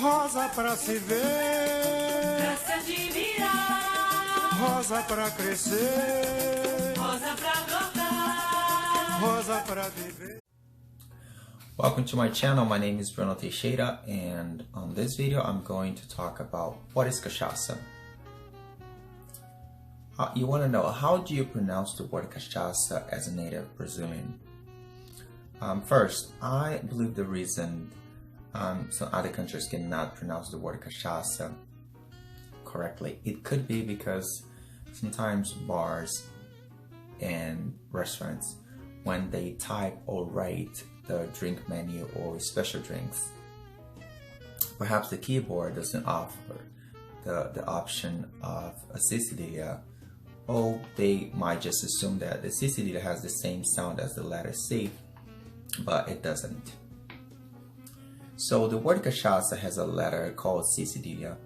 Rosa pra se ver, pra se admirar, rosa pra crescer, rosa pra brotar, rosa pra viver. Welcome to my channel. My name is Bruno Teixeira, and on this video I'm going to talk about what is cachaça. You want to know, how do you pronounce the word cachaça as a native Brazilian? First, I believe the reason some other countries cannot pronounce the word cachaça correctly, it could be because sometimes bars and restaurants, when they type or write the drink menu or special drinks, perhaps the keyboard doesn't offer the option of a cedilha, or they might just assume that the cedilha has the same sound as the letter C, but it doesn't. So the word cachaça has a letter called C cedilha,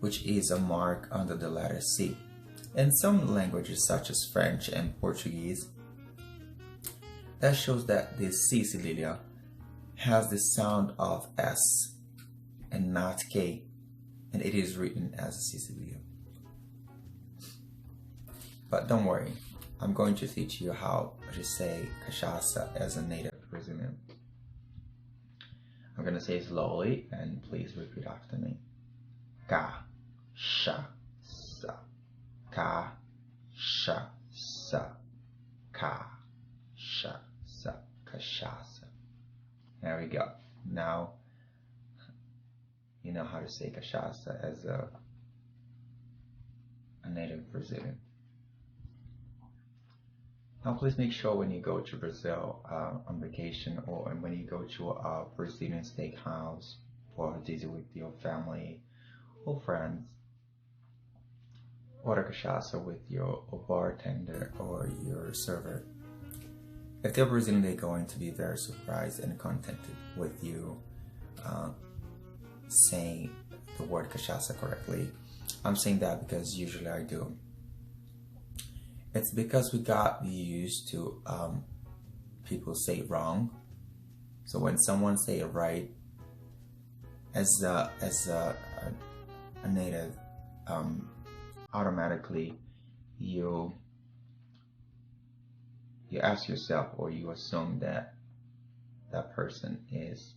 which is a mark under the letter C. In some languages such as French and Portuguese, that shows that the C cedilha has the sound of S and not K, and it is written as a C cedilha. But don't worry, I'm going to teach you how to say cachaça as a native Brazilian. I'm going to say it slowly, and please repeat after me. Cachaça, cachaça, cachaça, cachaça. There we go. Now you know how to say cachaça as a native Brazilian. Now please make sure when you go to Brazil on vacation, or when you go to a Brazilian steakhouse or visit with your family or friends, order cachaça with your bartender or your server. If they're Brazilian, they're going to be very surprised and contented with you saying the word cachaça correctly. I'm saying that because usually I do. It's because we got used to people say it wrong. So when someone say it right, as a native, automatically you ask yourself, or you assume that that person is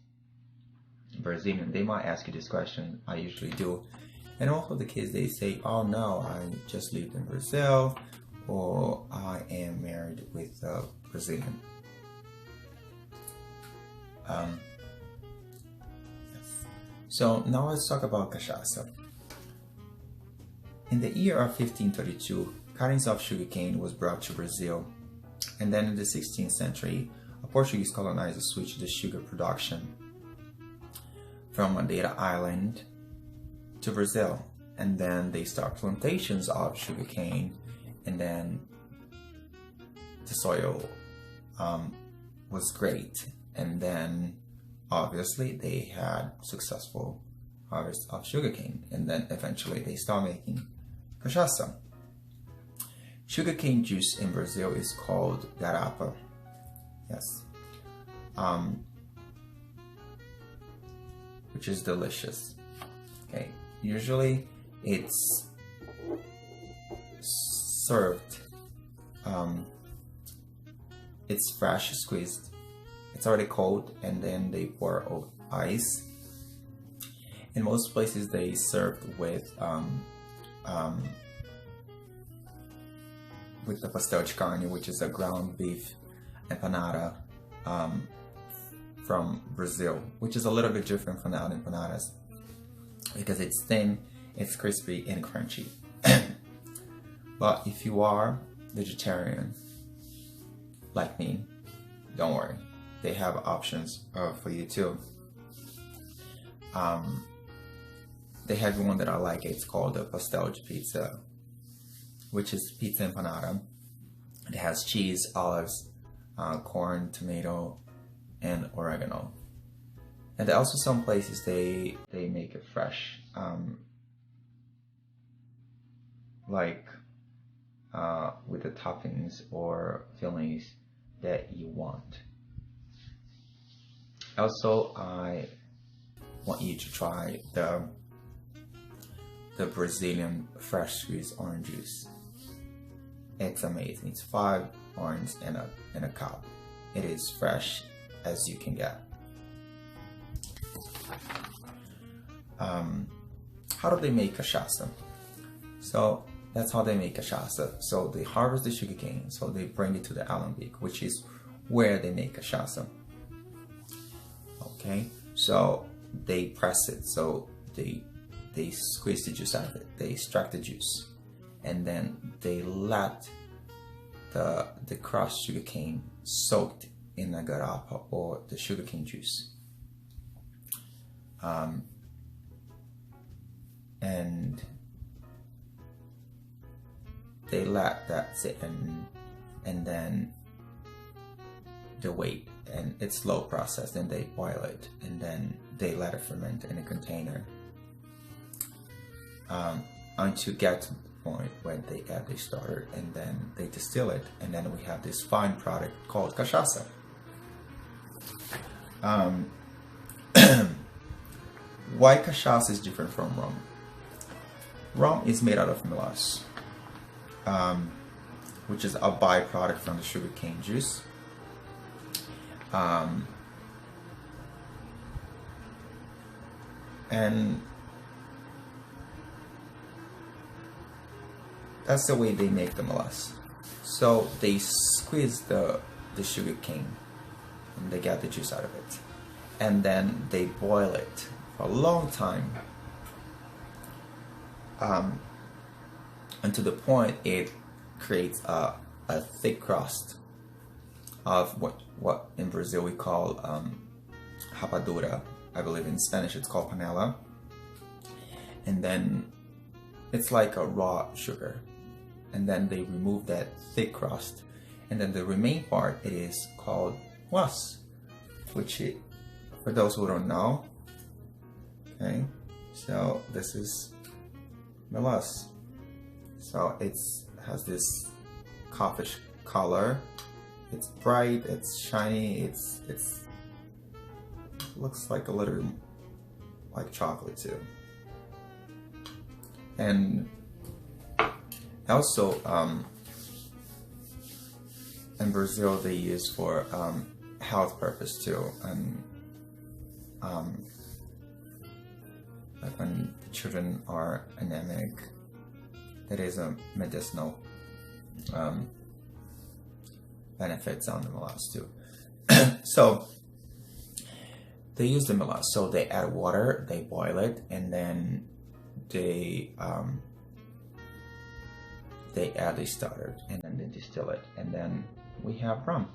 Brazilian. They might ask you this question. I usually do, and also the kids, they say, "Oh no, I just lived in Brazil," or "I am married with a Brazilian." Yes. So now let's talk about cachaça. In the year of 1532, cuttings of sugarcane was brought to Brazil, and then in the 16th century, a Portuguese colonizer switched the sugar production from Madeira Island to Brazil, and then they start plantations of sugarcane. And then the soil was great, and then obviously they had successful harvest of sugarcane, and then eventually they start making cachaça. Sugarcane juice in Brazil is called garapa. Yes, which is delicious. Okay, usually it's served, it's fresh squeezed, it's already cold, and then they pour ice. In most places they served with the pastel de carne, which is a ground beef empanada from Brazil, which is a little bit different from the other empanadas because it's thin, it's crispy and crunchy. But if you are vegetarian, like me, don't worry, they have options for you too. They have one that I like, it's called the pastel de pizza, which is pizza empanada. It has cheese, olives, corn, tomato, and oregano. And there are also some places they make it fresh, like with the toppings or fillings that you want. Also, I want you to try the Brazilian fresh squeezed orange juice. It's amazing. It's 5 oranges in a cup. It is fresh as you can get. How do they make cachaça? So that's how they make cachaça. So they harvest the sugarcane, so they bring it to the alambique, which is where they make cachaça. Okay, so they press it, so they squeeze the juice out of it, they extract the juice, and then they let the crushed sugarcane soaked in the garapa or the sugarcane juice. And they let that sit and then they wait, and it's slow process, and they boil it, and then they let it ferment in a container until get to the point when they add the starter, and then they distill it, and then we have this fine product called cachaça. Why cachaça is different from rum? Rum is made out of melasse, which is a byproduct from the sugarcane juice. And that's the way they make the melasse. So they squeeze the sugar cane and they get the juice out of it, and then they boil it for a long time, until the point it creates a thick crust of what in Brazil we call rapadura. I believe in Spanish it's called panela. And then it's like a raw sugar, and then they remove that thick crust, and then the remaining part, it is called was, which for those who don't know, okay, so this is melasse. So it has this coffish color. It's bright, it's shiny, it's looks like a little like chocolate too. And also in Brazil they use for health purpose too, and like when the children are anemic, that is a medicinal benefits on the melasse too. So they use the melasse, so they add water, they boil it, and then they add the starter, and then they distill it, and then we have rum.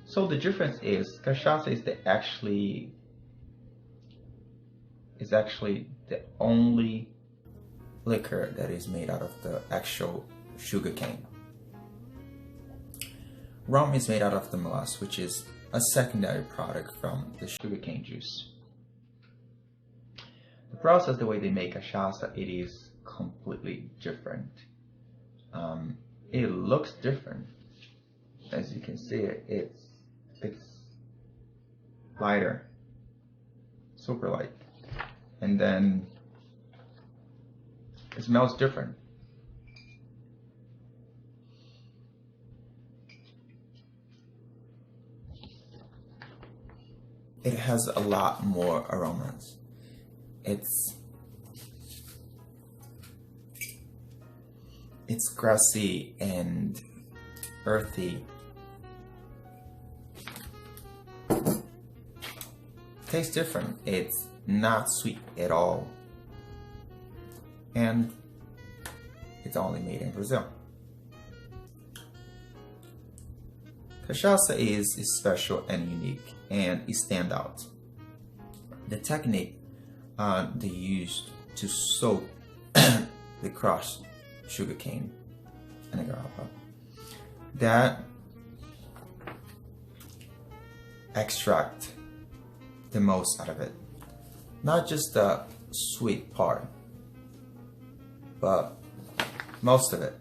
So the difference is cachaça is actually the only liquor that is made out of the actual sugar cane. Rum is made out of the melasse, which is a secondary product from the sugarcane juice. The process, the way they make cachaça, it is completely different. It looks different. As you can see, it's lighter, super light, and then it smells different. It has a lot more aromas. It's grassy and earthy. Tastes different. It's not sweet at all. And it's only made in Brazil. Cachaça is special and unique, and it stands out. The technique they used to soak the crushed sugarcane in a garrafa, that extract the most out of it. Not just the sweet part, but most of it.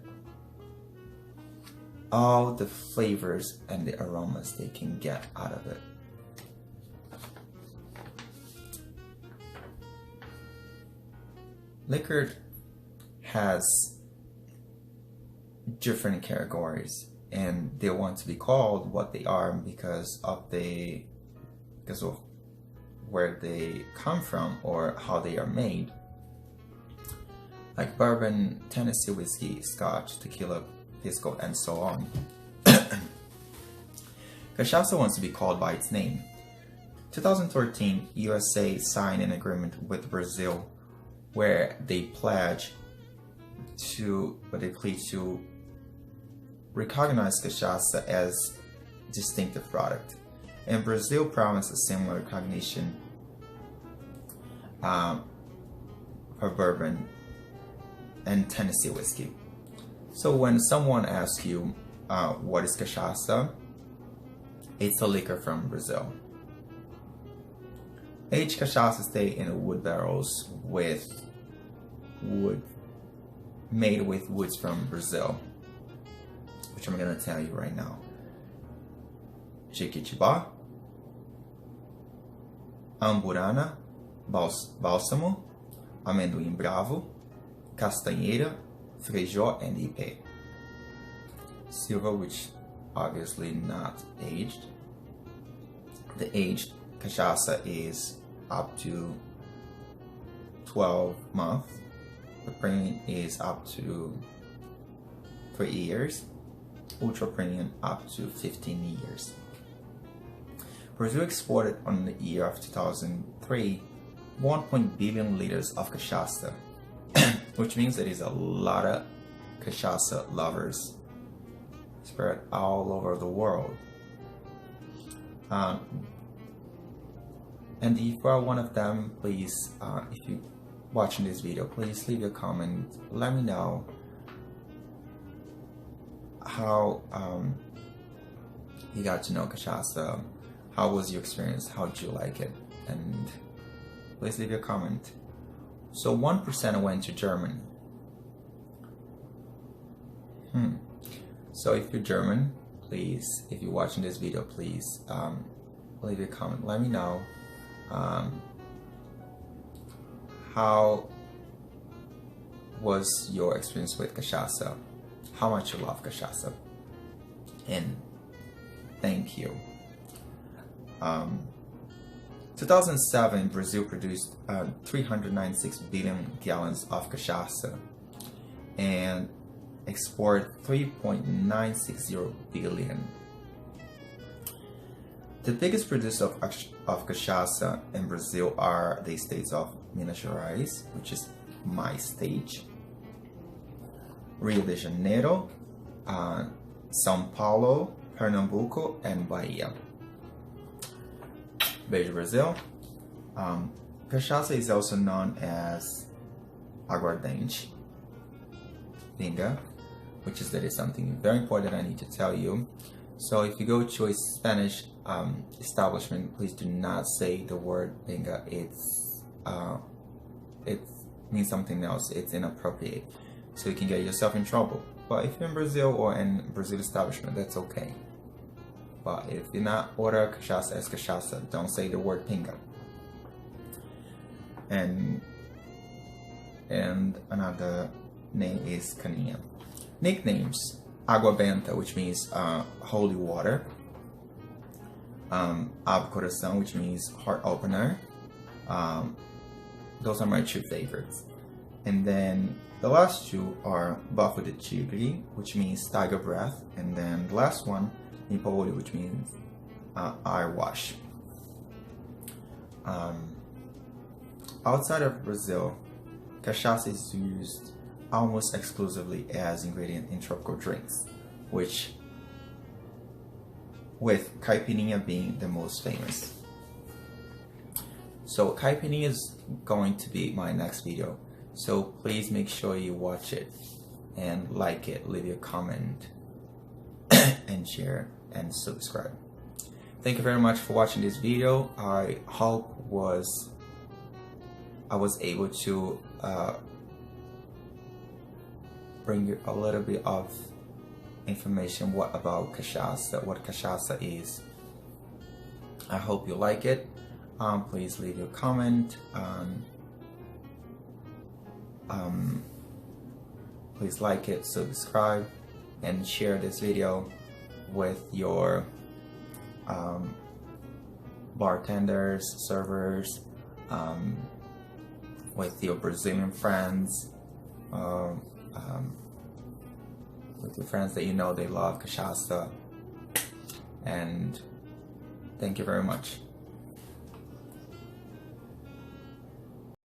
all the flavors and the aromas they can get out of it. Liquor has different categories, and they want to be called what they are because of where they come from or how they are made. Like bourbon, Tennessee whiskey, Scotch, tequila, pisco, and so on. Cachaça wants to be called by its name. 2013, USA signed an agreement with Brazil where they pledge to recognize Cachaça as distinctive product. And Brazil promised a similar recognition for bourbon and Tennessee whiskey. So when someone asks you what is Cachaça, it's a liquor from Brazil. Aged Cachaça stay in wood barrels made with woods from Brazil, which I'm gonna tell you right now. Jequitibá, Amburana, Bálsamo, Amendoim Bravo, Castanheira, Frejó, and Ipê. Silver, which obviously not aged. The aged Cachaça is up to 12 months. The premium is up to 3 years. Ultra premium up to 15 years. Brazil exported on the year of 2003 1 billion liters of cachaça, which means there is a lot of cachaça lovers spread all over the world. And if you are one of them, please, if you're watching this video, please leave a comment. Let me know how you got to know cachaça. How was your experience? How did you like it? And please leave a comment. So 1% went to Germany. So if you're German, please, if you're watching this video, please leave a comment. Let me know how was your experience with cachaça, how much you love cachaça, and thank you. 2007, Brazil produced 396 billion gallons of cachaça and export 3.960 billion. The biggest producer of cachaça in Brazil are the states of Minas Gerais, which is my state, Rio de Janeiro, São Paulo, Pernambuco, and Bahia. Beijo, Brazil. Cachaça is also known as aguardente, pinga, which is that is something very important I need to tell you. So if you go to a Spanish establishment, please do not say the word pinga. It means something else. It's inappropriate, so you can get yourself in trouble. But if you're in Brazil or in Brazil establishment, that's okay. But if you're not order cachaça as cachaça, don't say the word pinga. And another name is caninha. Nicknames: Água Benta, which means holy water. Abre Coração, which means heart opener. Those are my two favorites. And then the last two are Bafo de Tigre, which means tiger breath. And then the last one, Nipaoli, which means eye wash. Outside of Brazil, cachaça is used almost exclusively as ingredient in tropical drinks, with caipirinha being the most famous. So caipirinha is going to be my next video, so please make sure you watch it and like it, leave a comment and share and subscribe. Thank you very much for watching this video. I hope I was able to bring you a little bit of information about cachaça, what cachaça is. I hope you like it. Please leave your comment. Please like it, subscribe, and share this video with your bartenders, servers, with your Brazilian friends, with your friends that you know they love cachaça. And thank you very much.